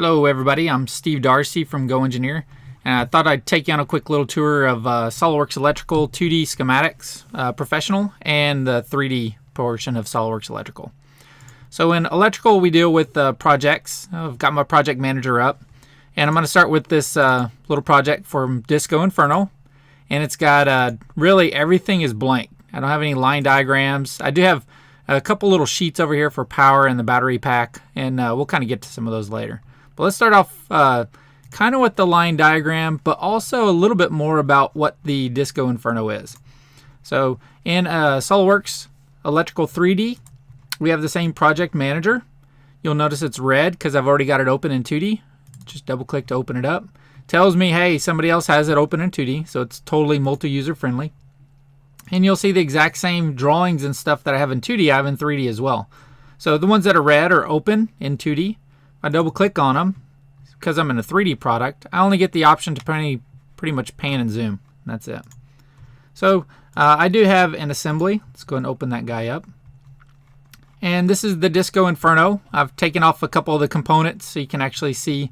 Hello everybody, I'm Steve Darcey from GoEngineer, and I thought I'd take you on a quick little tour of SOLIDWORKS Electrical 2D Schematics Professional and the 3D portion of SOLIDWORKS Electrical. So in Electrical we deal with projects. I've got my project manager up, and I'm going to start with this little project from Disco Inferno, and it's got really everything is blank. I don't have any line diagrams. I do have a couple little sheets over here for power and the battery pack, and we'll kind of get to some of those later. But let's start off kind of with the line diagram, but also a little bit more about what the Disco Inferno is. So in SOLIDWORKS Electrical 3D, we have the same project manager. You'll notice it's red because I've already got it open in 2D. Just double click to open it up. Tells me, hey, somebody else has it open in 2D, so it's totally multi-user friendly. And you'll see the exact same drawings and stuff that I have in 2D, I have in 3D as well. So the ones that are red are open in 2D. If I double click on them, because I'm in a 3D product, I only get the option to pretty much pan and zoom. And that's it. So I do have an assembly. Let's go and open that guy up. And this is the Disco Inferno. I've taken off a couple of the components so you can actually see.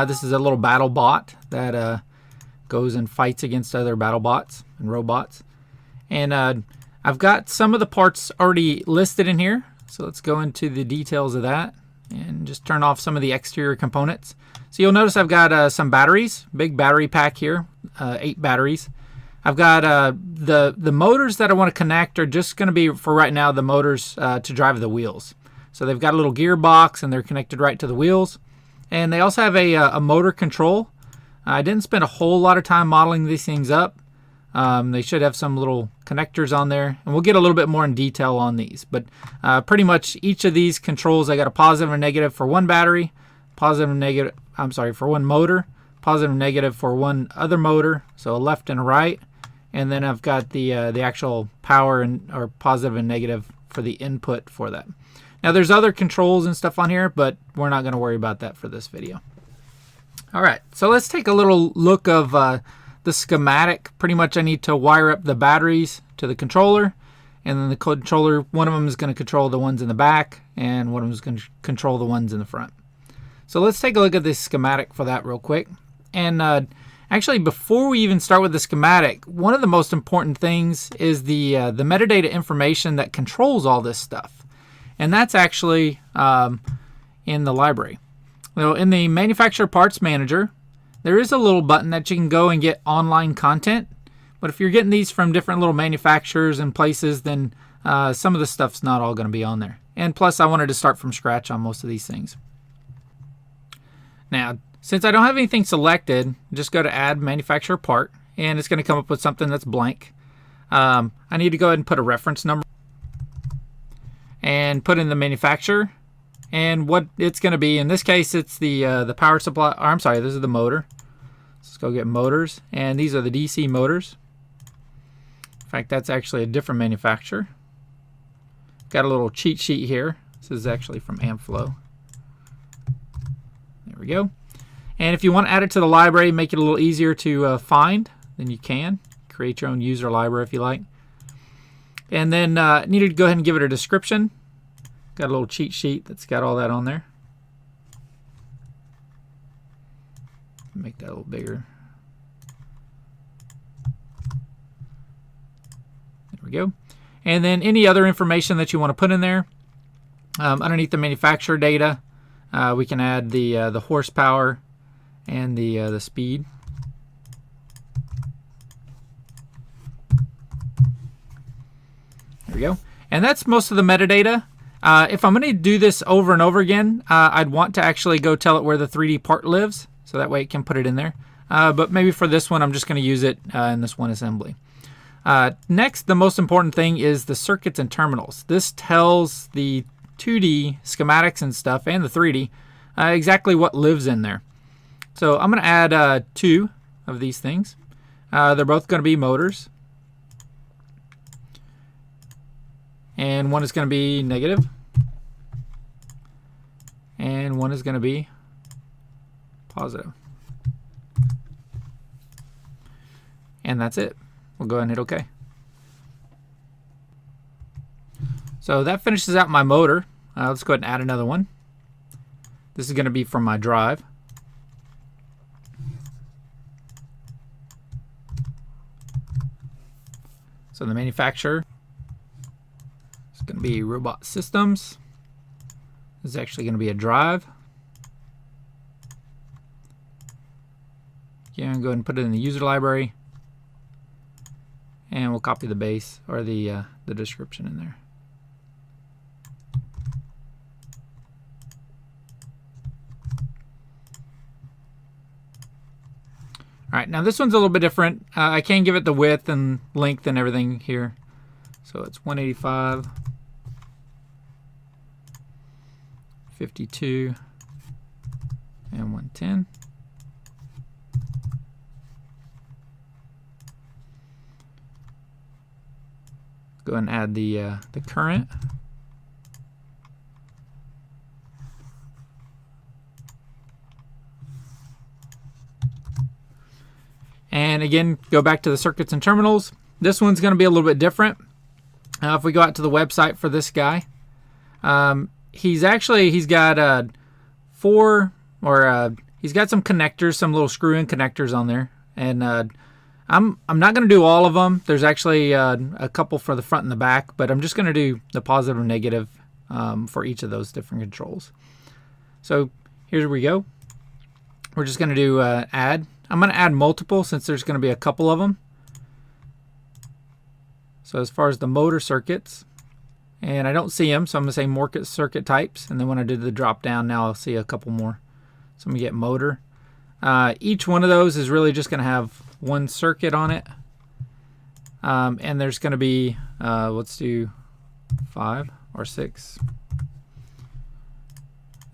This is a little battle bot that goes and fights against other battle bots and robots. And I've got some of the parts already listed in here. So let's go into the details of that and just turn off some of the exterior components. So you'll notice I've got some batteries, big battery pack here, 8 batteries. I've got the motors that I want to connect are just going to be, for right now, the motors to drive the wheels. So they've got a little gearbox and they're connected right to the wheels. And they also have a motor control. I didn't spend a whole lot of time modeling these things up. They should have some little connectors on there, and we'll get a little bit more in detail on these. But pretty much each of these controls, I got a positive and negative for one battery, positive and negative, for one motor, positive and negative for one other motor, so a left and a right, and then I've got the actual power or positive and negative for the input for that. Now there's other controls and stuff on here, but we're not going to worry about that for this video. All right, so let's take a little look of the schematic. Pretty much I need to wire up the batteries to the controller, and then the controller, one of them is going to control the ones in the back, and one of them is going to control the ones in the front. So let's take a look at this schematic for that real quick. And actually, before we even start with the schematic, one of the most important things is the metadata information that controls all this stuff, and that's actually in the library. So in the manufacturer parts manager, there is a little button that you can go and get online content. But if you're getting these from different little manufacturers and places, then some of the stuff's not all going to be on there. And plus, I wanted to start from scratch on most of these things. Now, since I don't have anything selected, just go to Add Manufacturer Part, and it's going to come up with something that's blank. I need to go ahead and put a reference number and put in the manufacturer. And what it's going to be, in this case, it's the power supply. Or this is the motor. Let's go get motors, and these are the DC motors. In fact, that's actually a different manufacturer. Got a little cheat sheet here. This is actually from Ampflow. There we go. And if you want to add it to the library, make it a little easier to find, then you can create your own user library if you like. And then needed to go ahead and give it a description. Got a little cheat sheet that's got all that on there. Make that a little bigger. There we go. And then any other information that you want to put in there. Underneath the manufacturer data, we can add the horsepower and the speed. There we go. And that's most of the metadata. If I'm going to do this over and over again, I'd want to actually go tell it where the 3D part lives, so that way it can put it in there. But maybe for this one, I'm just going to use it in this one assembly. Next, the most important thing is the circuits and terminals. This tells the 2D schematics and stuff, and the 3D, exactly what lives in there. So I'm going to add 2 of these things. They're both going to be motors. And one is going to be negative. And one is going to be positive. And that's it. We'll go ahead and hit OK. So that finishes out my motor. Let's go ahead and add another one. This is going to be from my drive. So the manufacturer is going to be Robot Systems. This is actually going to be a drive. Okay, I'm going to go ahead and put it in the user library. And we'll copy the base or the description in there. All right, now this one's a little bit different. I can give it the width and length and everything here. So it's 185, 52, and 110. Go ahead and add the current. And again, go back to the circuits and terminals. This one's going to be a little bit different. If we go out to the website for this guy, he's got he's got some connectors, some little screw-in connectors on there, and I'm not going to do all of them. There's actually a couple for the front and the back, but I'm just going to do the positive and negative for each of those different controls. So here we go. We're just going to do add. I'm going to add multiple since there's going to be a couple of them. So as far as the motor circuits, and I don't see them, so I'm going to say more circuit types. And then when I did the drop down, now I'll see a couple more. So I'm going to get motor. Each one of those is really just going to have one circuit on it. And there's going to be, let's do 5 or 6.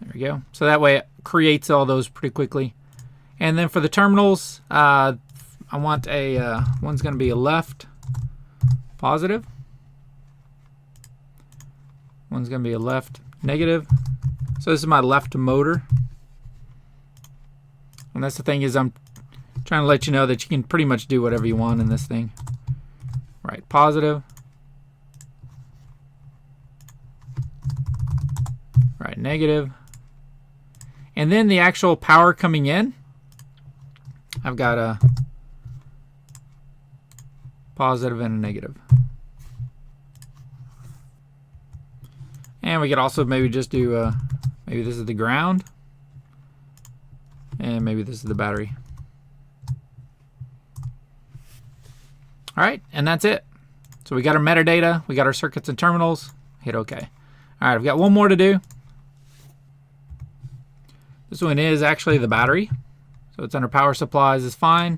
There we go. So that way it creates all those pretty quickly. And then for the terminals, I want one's going to be a left positive. One's going to be a left negative. So this is my left motor. And that's the thing, is I'm trying to let you know that you can pretty much do whatever you want in this thing. Right, positive. Right, negative. And then the actual power coming in, I've got a positive and a negative. And we could also maybe just do, maybe this is the ground, and maybe this is the battery. All right, and that's it. So we got our metadata, we got our circuits and terminals, hit OK. All right, I've got one more to do. This one is actually the battery. So it's under power supplies is fine.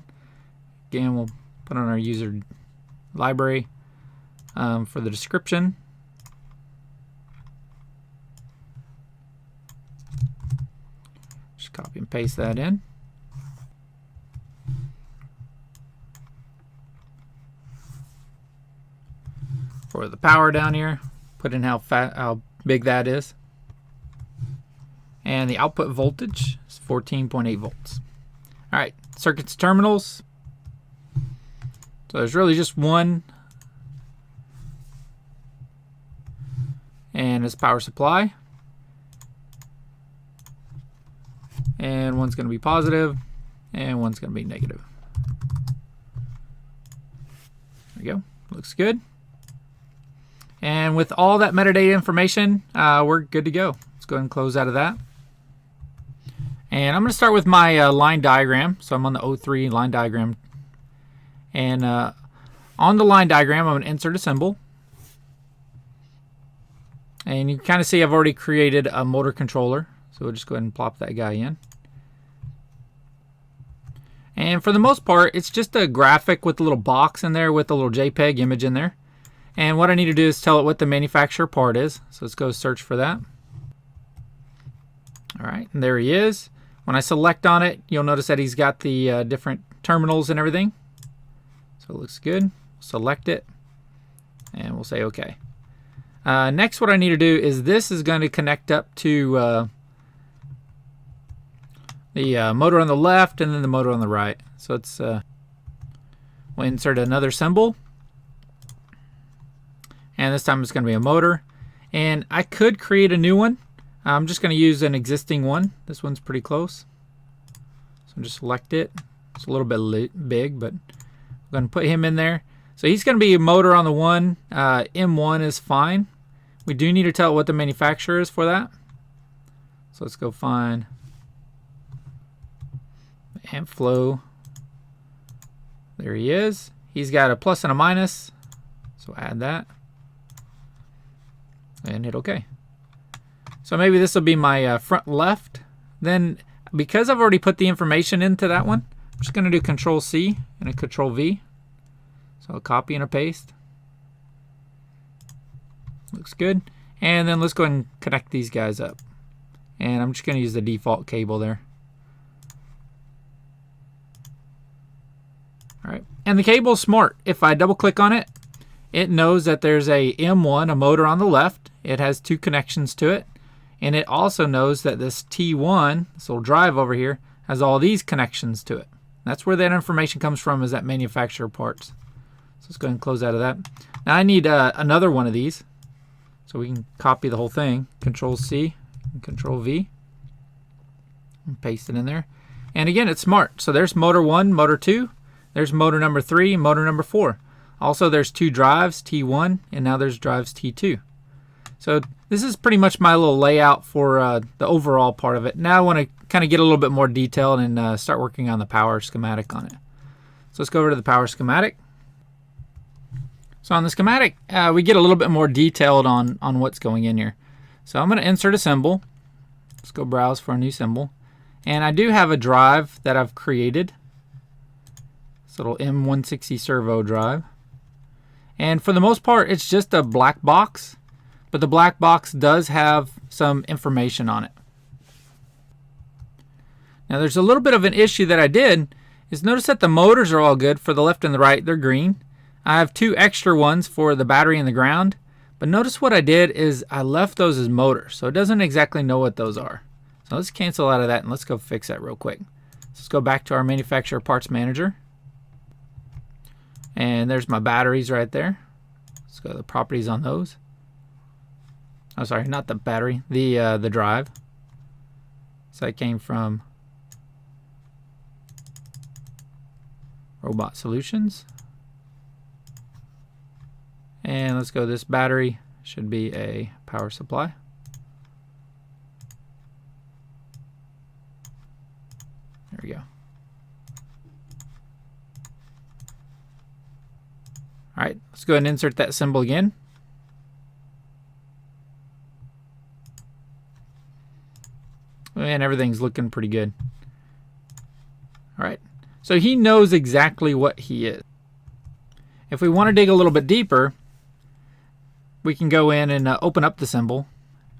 Again, we'll put on our user library for the description. Just copy and paste that in. For the power down here, put in how big that is. And the output voltage is 14.8 volts. All right, circuits, terminals. So there's really just one. And it's power supply. And one's going to be positive, and one's going to be negative. There we go. Looks good. And with all that metadata information, we're good to go. Let's go ahead and close out of that. And I'm going to start with my line diagram. So I'm on the O3 line diagram. And on the line diagram, I'm going to insert a symbol. And you can kind of see I've already created a motor controller. So we'll just go ahead and plop that guy in. And for the most part, it's just a graphic with a little box in there with a little JPEG image in there. And what I need to do is tell it what the manufacturer part is. So let's go search for that. All right, and there he is. When I select on it, you'll notice that he's got the different terminals and everything. So it looks good. Select it, and we'll say OK. Next, what I need to do is this is going to connect up to the motor on the left and then the motor on the right. So it's we'll insert another symbol. And this time it's going to be a motor. And I could create a new one. I'm just going to use an existing one. This one's pretty close. So just select it. It's a little bit big, but I'm going to put him in there. So he's going to be a motor on the 1. M1 is fine. We do need to tell it what the manufacturer is for that. So let's go find amp flow. There he is. He's got a plus and a minus. So add that. And hit OK. So maybe this will be my front left. Then because I've already put the information into that one, I'm just going to do Control C and a Control V. So I'll copy and a paste. Looks good. And then let's go ahead and connect these guys up. And I'm just going to use the default cable there. All right. And the cable's smart. If I double click on it, it knows that there's a M1, a motor on the left. It has 2 connections to it. And it also knows that this T1, this little drive over here, has all these connections to it. That's where that information comes from, is that manufacturer parts. So let's go ahead and close out of that. Now I need another one of these. So we can copy the whole thing. Control C and Control V. And paste it in there. And again, it's smart. So there's motor 1, motor 2. There's motor number 3, motor number 4. Also, there's 2 drives, T1, and now there's drives T2. So this is pretty much my little layout for the overall part of it. Now I want to kind of get a little bit more detailed and start working on the power schematic on it. So let's go over to the power schematic. So on the schematic, we get a little bit more detailed on what's going in here. So I'm going to insert a symbol. Let's go browse for a new symbol. And I do have a drive that I've created. This little M160 servo drive. And for the most part, it's just a black box. But the black box does have some information on it. Now there's a little bit of an issue that I did, is notice that the motors are all good for the left and the right, they're green. I have 2 extra ones for the battery and the ground, but notice what I did is I left those as motors, so it doesn't exactly know what those are. So let's cancel out of that and let's go fix that real quick. Let's go back to our manufacturer parts manager. And there's my batteries right there. Let's go to the properties on those. Oh, sorry, not the battery, the drive. So that came from Robot Solutions. And let's go, this battery should be a power supply. There we go. All right, let's go ahead and insert that symbol again. And everything's looking pretty good. All right, so he knows exactly what he is. If we want to dig a little bit deeper, we can go in and open up the symbol,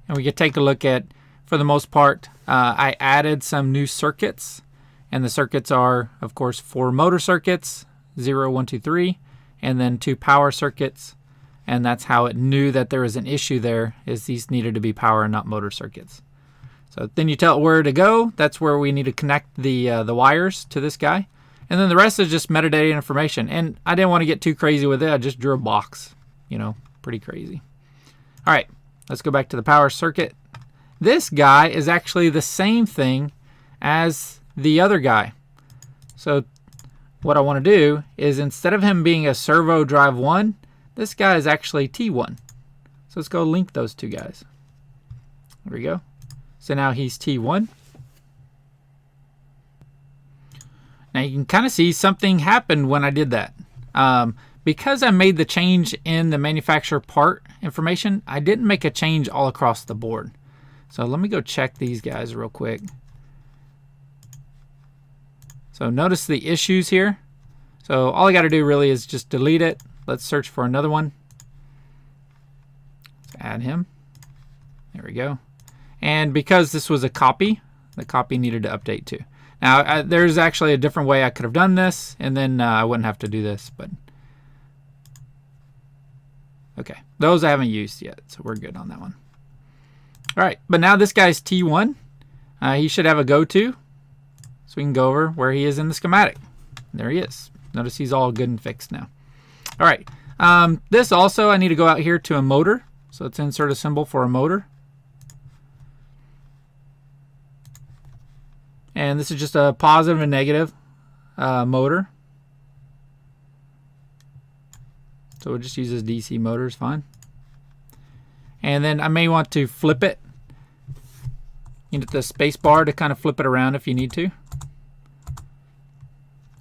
and we can take a look at, for the most part, I added some new circuits, and the circuits are, of course, 4 motor circuits, 0, 1, 2, 3, and then 2 power circuits, and that's how it knew that there was an issue there, is these needed to be power and not motor circuits. So then you tell it where to go. That's where we need to connect the wires to this guy. And then the rest is just metadata information. And I didn't want to get too crazy with it. I just drew a box, you know, pretty crazy. All right, let's go back to the power circuit. This guy is actually the same thing as the other guy. So what I want to do is, instead of him being a servo drive 1, this guy is actually T1. So let's go link those 2 guys. There we go. So now he's T1. Now you can kind of see something happened when I did that. Because I made the change in the manufacturer part information, I didn't make a change all across the board. So let me go check these guys real quick. So notice the issues here. So all I got to do really is just delete it. Let's search for another one. Let's add him. There we go. And because this was a copy, the copy needed to update too. Now, there's actually a different way I could have done this, and then I wouldn't have to do this. But okay, those I haven't used yet, so we're good on that one. All right, but now this guy's T1. He should have a go-to, so we can go over where he is in the schematic. There he is. Notice he's all good and fixed now. All right, this also, I need to go out here to a motor. So let's insert a symbol for a motor. And this is just a positive and negative motor. So we'll just use this DC motor, is fine. And then I may want to flip it. You hit the space bar to kind of flip it around if you need to.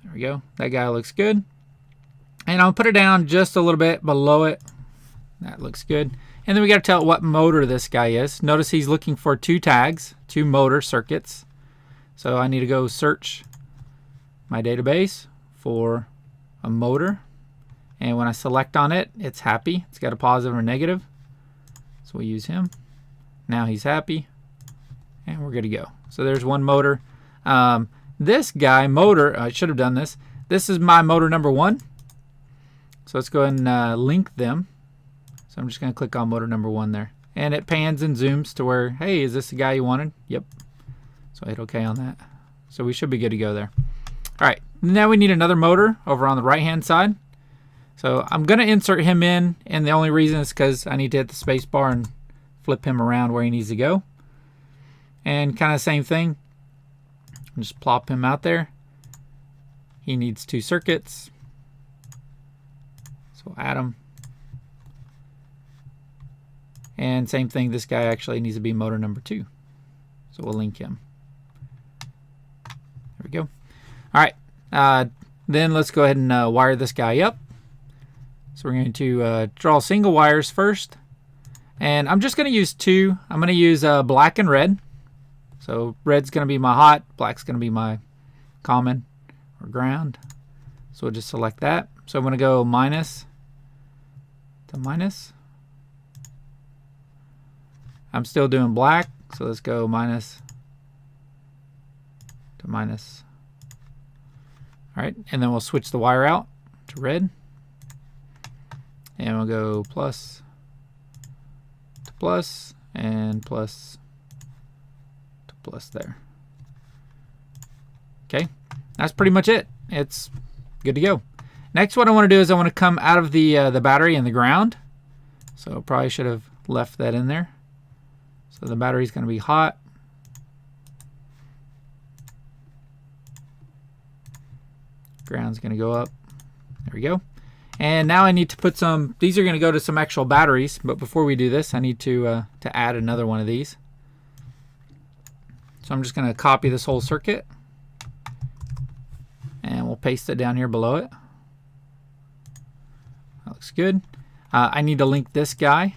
There we go. That guy looks good. And I'll put it down just a little bit below it. That looks good. And then we got to tell it what motor this guy is. Notice he's looking for 2 tags, 2 motor circuits. So I need to go search my database for a motor. And when I select on it, it's happy. It's got a positive or negative. So we'll use him. Now he's happy. And we're good to go. So there's one motor. This guy, motor, I should have done this. This is my motor number 1. So let's go ahead and link them. So I'm just going to click on motor number 1 there. And it pans and zooms to where, hey, is this the guy you wanted? Yep. So I hit OK on that. So we should be good to go there. All right. Now we need another motor over on the right-hand side. So I'm going to insert him in. And the only reason is because I need to hit the space bar and flip him around where he needs to go. And kind of same thing. Just plop him out there. He needs 2 circuits. So we'll add them. And same thing, this guy actually needs to be motor number 2. So we'll link him. There we go. All right. Then let's go ahead and wire this guy up. So we're going to draw single wires first. And I'm just going to use 2. I'm going to use black and red. So red's going to be my hot, black's going to be my common or ground. So we'll just select that. So I'm going to go minus to minus. I'm still doing black, so let's go minus to minus. All right, and then we'll switch the wire out to red. And we'll go plus to plus and plus to plus there. Okay, that's pretty much it. It's good to go. Next, what I want to do is I want to come out of the battery and the ground. So probably should have left that in there. So the battery's going to be hot. Ground's going to go up. There we go. And now I need to put some, these are going to go to some actual batteries, but before we do this, I need to add another one of these. So I'm just going to copy this whole circuit. And we'll paste it down here below it. That looks good. I need to link this guy.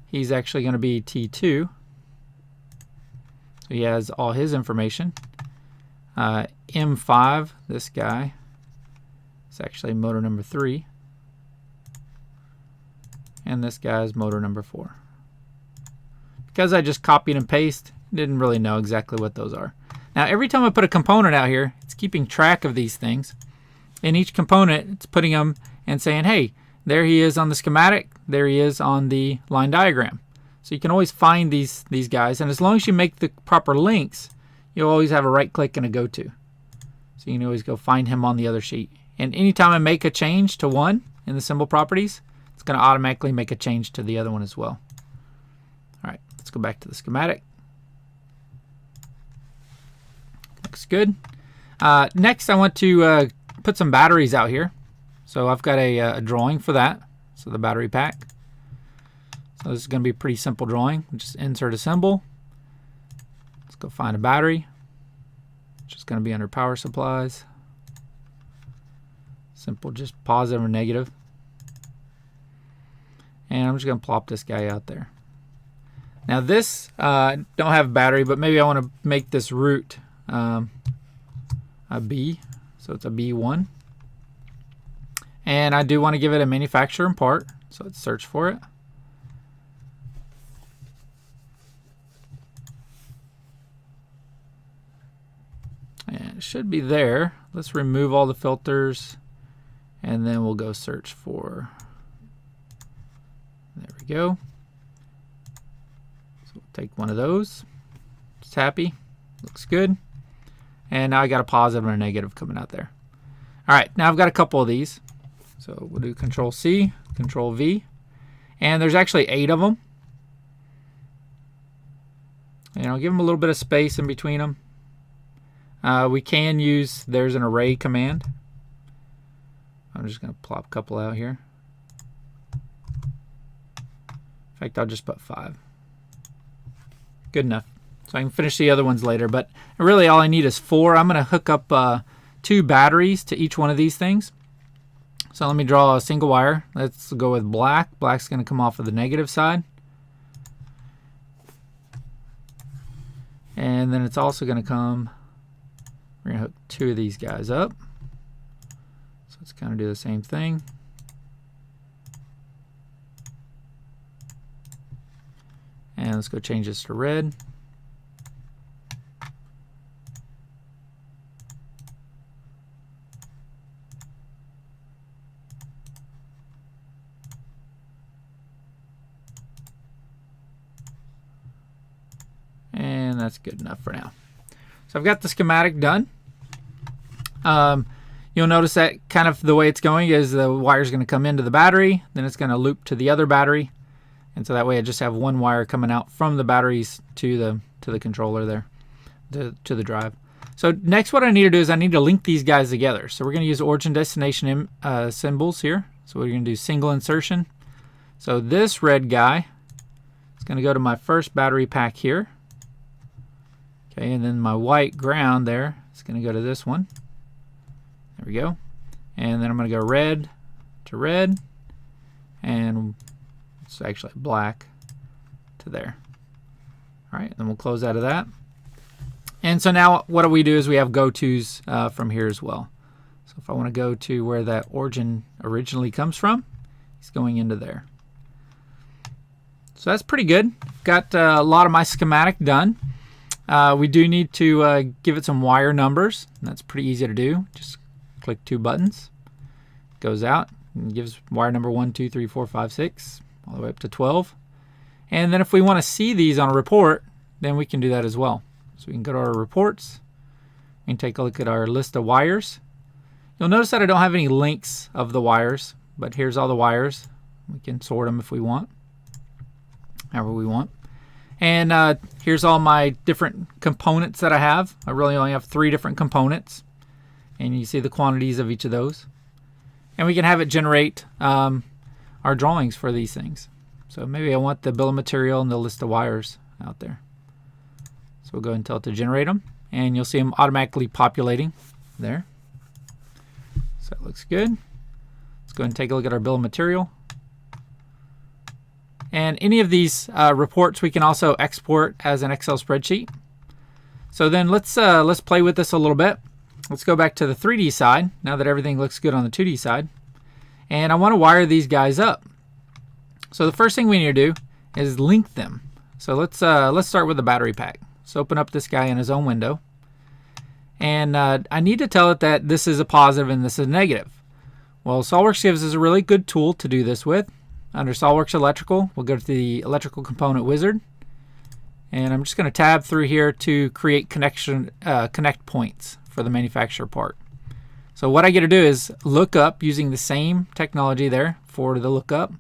He's actually going to be T2. So he has all his information. M5, this guy, is actually motor number 3. And this guy is motor number 4. Because I just copied and pasted, didn't really know exactly what those are. Now every time I put a component out here, it's keeping track of these things. In each component, it's putting them and saying, hey, there he is on the schematic. There he is on the line diagram. So you can always find these guys. And as long as you make the proper links, you'll always have a right click and a go to. So you can always go find him on the other sheet. And anytime I make a change to one in the symbol properties, it's going to automatically make a change to the other one as well. All right, let's go back to the schematic. Looks good. Next, I want to put some batteries out here. So I've got a drawing for that. So the battery pack. So this is going to be a pretty simple drawing. Just insert a symbol. Let's go find a battery. Which is going to be under power supplies. Simple, just positive or negative. And I'm just going to plop this guy out there. Now this don't have a battery, but maybe I want to make this root a B. So it's a B1. And I do want to give it a manufacturer and part, so let's search for it. And it should be there. Let's remove all the filters, and then we'll go search for, there we go. So we'll take one of those. Just happy, looks good. And now I got a positive and a negative coming out there. All right, now I've got a couple of these. So we'll do Control C, Control V, and there's actually 8 of them. And I'll give them a little bit of space in between them. We can use, there's an array command. I'm just going to plop a couple out here. In fact, I'll just put 5. Good enough. So I can finish the other ones later, but really all I need is 4. I'm going to hook up 2 batteries to each one of these things. So let me draw a single wire. Let's go with black. Black's going to come off of the negative side. And then it's also going to come, we're going to hook 2 of these guys up. So let's kind of do the same thing. And let's go change this to red. And that's good enough for now. So I've got the schematic done. You'll notice that kind of the way it's going is the wire is going to come into the battery, then it's going to loop to the other battery, and so that way I just have one wire coming out from the batteries to the controller there, to the drive. So next what I need to do is I need to link these guys together. So we're going to use origin destination symbols here. So we're going to do single insertion. So this red guy is going to go to my first battery pack here. Okay, and then my white ground there is going to go to this one. There we go. And then I'm going to go red to red, and it's actually black to there. All right, then we'll close out of that. And so now what do we do is we have go-tos from here as well. So if I want to go to where that origin originally comes from, it's going into there. So that's pretty good. Got a lot of my schematic done. We do need to give it some wire numbers. That's pretty easy to do. Just click 2 buttons. Goes out and gives wire number 1, 2, 3, 4, 5, 6, all the way up to 12. And then if we want to see these on a report, then we can do that as well. So we can go to our reports and take a look at our list of wires. You'll notice that I don't have any links of the wires, but here's all the wires. We can sort them if we want, however we want. And here's all my different components that I have. I really only have 3 different components. And you see the quantities of each of those. And we can have it generate our drawings for these things. So maybe I want the bill of material and the list of wires out there. So we'll go ahead and tell it to generate them. And you'll see them automatically populating there. So that looks good. Let's go ahead and take a look at our bill of material. And any of these reports we can also export as an Excel spreadsheet. So then let's play with this a little bit. Let's go back to the 3D side now that everything looks good on the 2D side. And I want to wire these guys up. So the first thing we need to do is link them. So let's start with the battery pack. Let's open up this guy in his own window. And I need to tell it that this is a positive and this is a negative. Well, SOLIDWORKS gives us a really good tool to do this with. Under SOLIDWORKS Electrical, we'll go to the Electrical Component Wizard. And I'm just going to tab through here to create connect points for the manufacturer part. So what I get to do is look up using the same technology there for the lookup,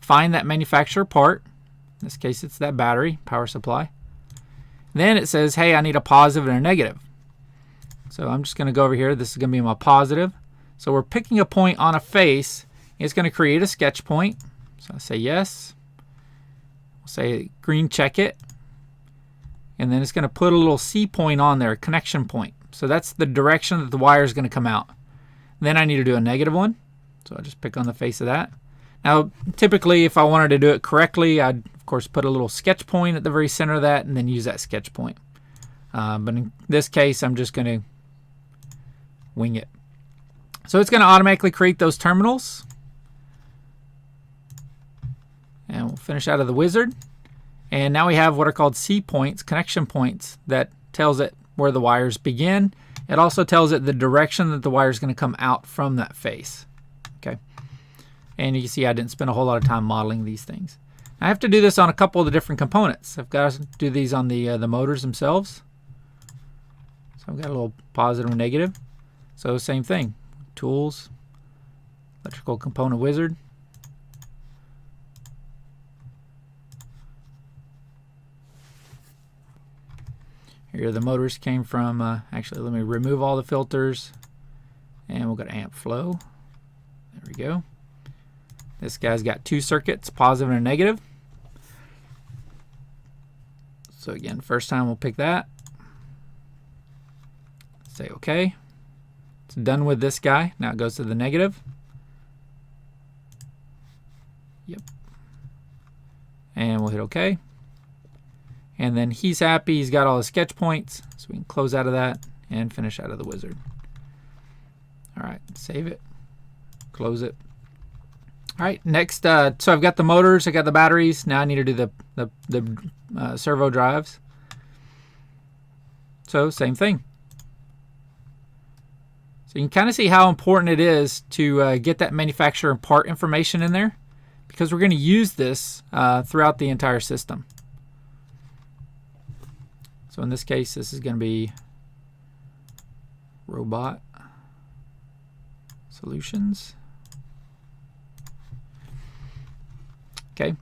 find that manufacturer part. In this case, it's that battery power supply. Then it says, hey, I need a positive and a negative. So I'm just going to go over here. This is going to be my positive. So we're picking a point on a face. It's going to create a sketch point. So I say yes. We'll say green check it. And then it's going to put a little C point on there, a connection point. So that's the direction that the wire is going to come out. Then I need to do a negative one. So I'll just pick on the face of that. Now, typically, if I wanted to do it correctly, I'd, of course, put a little sketch point at the very center of that and then use that sketch point. But in this case, I'm just going to wing it. So it's going to automatically create those terminals. And we'll finish out of the wizard. And now we have what are called C points, connection points, that tells it where the wires begin. It also tells it the direction that the wire is going to come out from that face. Okay. And you can see I didn't spend a whole lot of time modeling these things. I have to do this on a couple of the different components. I've got to do these on the motors themselves. So I've got a little positive and negative. So same thing. Tools, Electrical Component Wizard. Here the motors came from, actually let me remove all the filters and we'll go to amp flow. we go. This guy's got two circuits, positive and a negative. So again, first time we'll pick that. Say OK. It's done with this guy. Now it goes to the negative. Yep. And we'll hit OK. And then he's happy. He's got all his sketch points. So we can close out of that and finish out of the wizard. All right, save it. Close it. All right, next, so I've got the motors, I got the batteries. Now I need to do the servo drives. So same thing. So you can kind of see how important it is to get that manufacturer and part information in there, because we're going to use this throughout the entire system. So in this case, this is going to be robot solutions. Okay,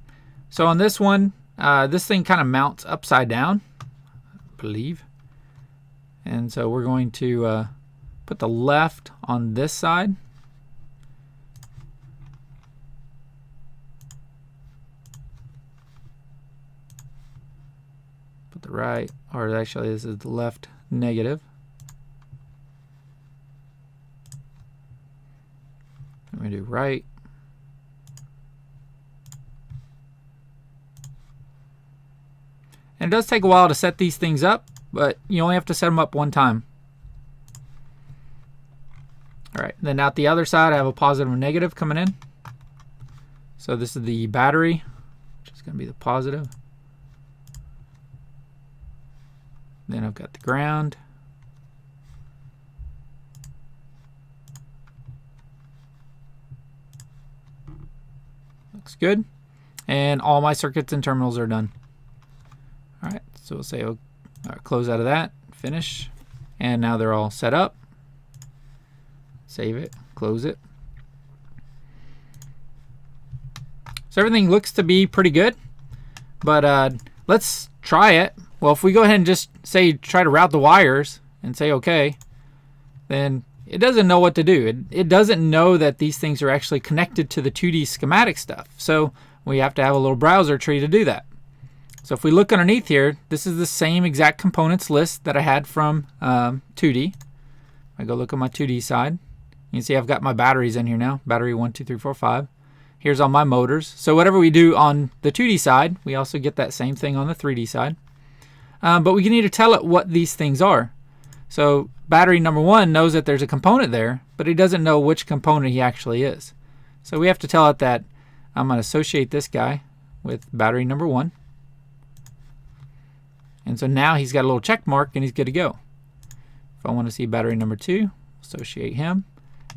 so on this one, this thing kind of mounts upside down, I believe. And so we're going to put the left on this side. Put the right, or actually this is the left negative. I'm going to do right. And it does take a while to set these things up, but you only have to set them up one time. All right, then out the other side, I have a positive and negative coming in. So this is the battery, which is going to be the positive. Then I've got the ground. Looks good. And all my circuits and terminals are done. All right, so we'll say close out of that, finish, and now they're all set up. Save it, close it. So everything looks to be pretty good, but let's try it. Well, if we go ahead and just say try to route the wires and say OK, then it doesn't know what to do. It doesn't know that these things are actually connected to the 2D schematic stuff. So we have to have a little browser tree to do that. So if we look underneath here, this is the same exact components list that I had from 2D. I go look at my 2D side. You can see I've got my batteries in here now. Battery 1, 2, 3, 4, 5. Here's all my motors. So whatever we do on the 2D side, we also get that same thing on the 3D side. But we need to tell it what these things are. So battery number 1 knows that there's a component there, but it doesn't know which component he actually is. So we have to tell it that I'm going to associate this guy with battery number 1. And so now he's got a little check mark and he's good to go. If I want to see battery number 2, associate him.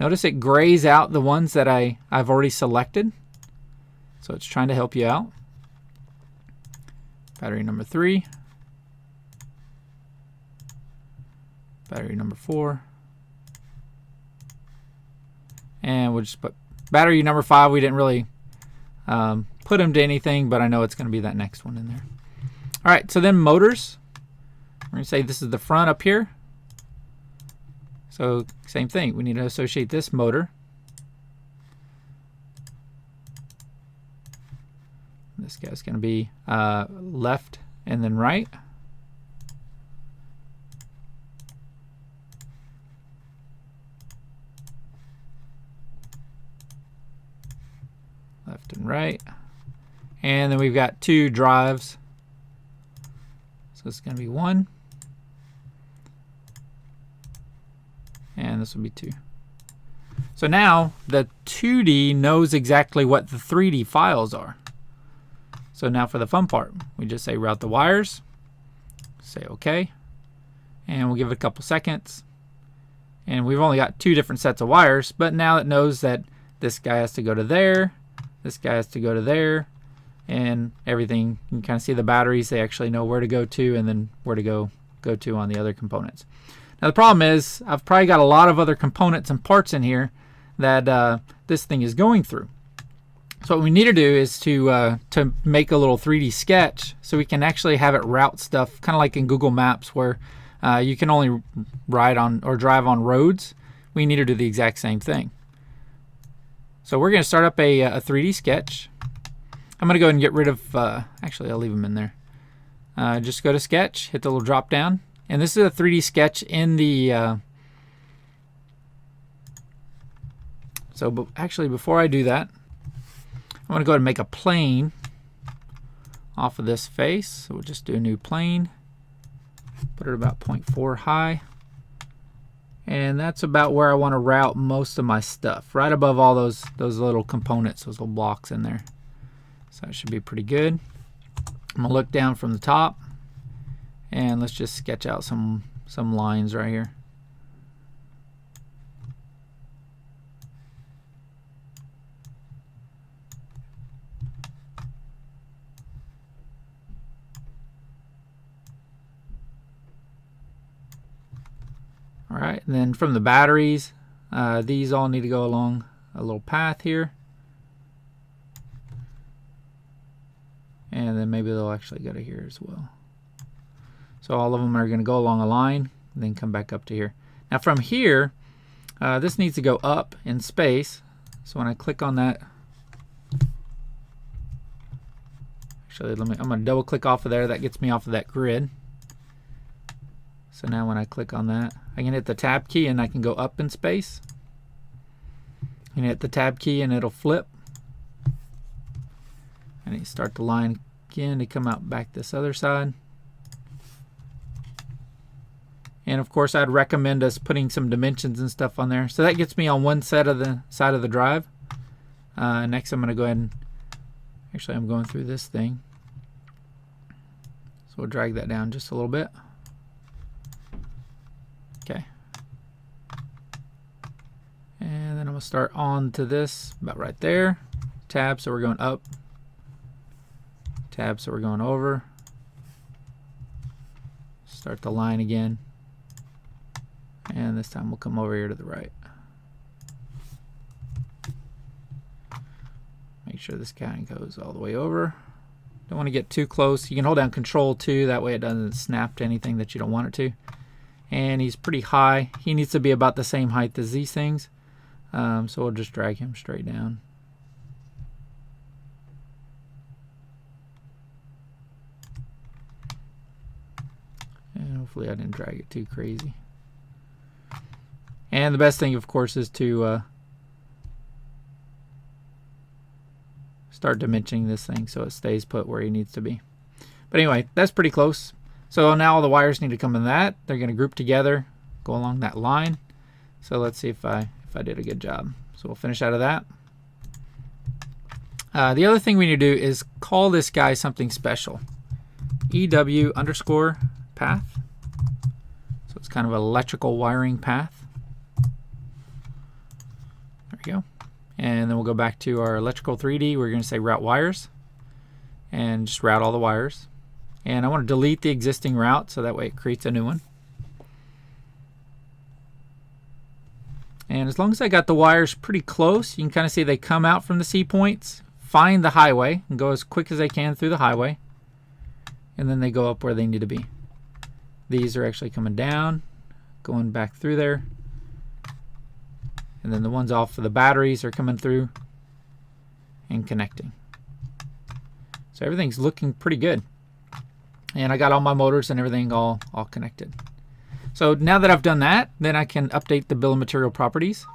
Notice it grays out the ones that I've already selected. So it's trying to help you out. Battery number 3. Battery number 4. And we'll just put battery number 5. We didn't really put him to anything, but I know it's going to be that next one in there. All right, so then motors. We're going to say this is the front up here. So same thing. We need to associate this motor. This guy's going to be left and then right. Left and right. And then we've got 2 drives. So it's going to be 1. And this will be 2. So now the 2D knows exactly what the 3D files are. So now for the fun part, we just say route the wires, say OK, and we'll give it a couple seconds. And we've only got 2 different sets of wires, but now it knows that this guy has to go to there, this guy has to go to there, and everything. You can kind of see the batteries. They actually know where to go to and then where to go to on the other components. Now the problem is I've probably got a lot of other components and parts in here that this thing is going through. So what we need to do is to make a little 3D sketch so we can actually have it route stuff, kind of like in Google Maps where you can only ride on or drive on roads. We need to do the exact same thing. So we're going to start up a 3D sketch. I'm going to go ahead and get rid of, actually I'll leave them in there. Just go to sketch, hit the little drop down. And this is a 3D sketch in the, actually before I do that, I'm going to go ahead and make a plane off of this face. So we'll just do a new plane, put it about 0.4 high. And that's about where I want to route most of my stuff, right above all those little components, those little blocks in there. So that should be pretty good. I'm going to look down from the top, and let's just sketch out some lines right here. All right, and then from the batteries, these all need to go along a little path here. And then maybe they'll actually go to here as well. So all of them are going to go along a line, and then come back up to here. Now from here, this needs to go up in space. So when I click on that, actually I'm going to double click off of there. That gets me off of that grid. So now when I click on that, I can hit the tab key and I can go up in space. I can hit the tab key and it'll flip. And you start the line again to come out back this other side. And of course I'd recommend us putting some dimensions and stuff on there. So that gets me on one side of the drive. Next I'm going to go ahead and, actually I'm going through this thing. So we'll drag that down just a little bit. Okay. And then I'm going to start on to this about right there. Tab, so we're going up. Tab, so we're going over. Start the line again. And this time we'll come over here to the right. Make sure this kind of goes all the way over. Don't want to get too close. You can hold down Control 2, that way it doesn't snap to anything that you don't want it to. And he's pretty high. He needs to be about the same height as these things. So we'll just drag him straight down. And hopefully I didn't drag it too crazy. And the best thing, of course, is to start dimensioning this thing so it stays put where he needs to be. But anyway, that's pretty close. So now all the wires need to come in that. They're going to group together, go along that line. So let's see if I did a good job. So we'll finish out of that. The other thing we need to do is call this guy something special. EW_path. So it's kind of an electrical wiring path. There we go. And then we'll go back to our electrical 3D. We're going to say route wires. And just route all the wires. And I want to delete the existing route so that way it creates a new one. And as long as I got the wires pretty close, you can kind of see they come out from the C points, find the highway, and go as quick as they can through the highway. And then they go up where they need to be. These are actually coming down, going back through there. And then the ones off of the batteries are coming through and connecting. So everything's looking pretty good. And I got all my motors and everything all connected. So now that I've done that, then I can update the bill of material properties.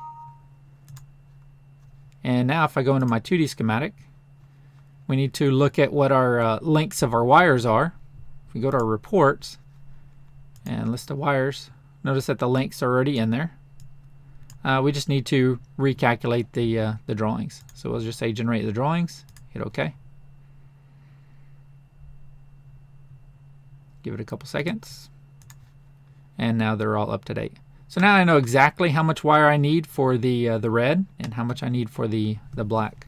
And now if I go into my 2D schematic, we need to look at what our lengths of our wires are. If we go to our reports and list of wires, notice that the lengths are already in there. We just need to recalculate the drawings. So we'll just say generate the drawings, hit OK. Give it a couple seconds. And now they're all up to date. So now I know exactly how much wire I need for the red and how much I need for the black.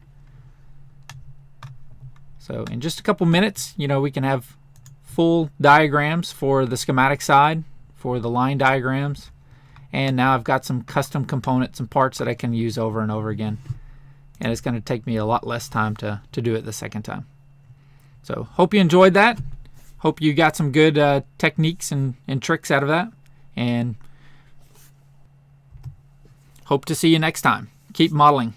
So in just a couple minutes, you know, we can have full diagrams for the schematic side, for the line diagrams. And now I've got some custom components and parts that I can use over and over again. And it's going to take me a lot less time to do it the second time. So hope you enjoyed that. Hope you got some good techniques and tricks out of that. And hope to see you next time. Keep modeling.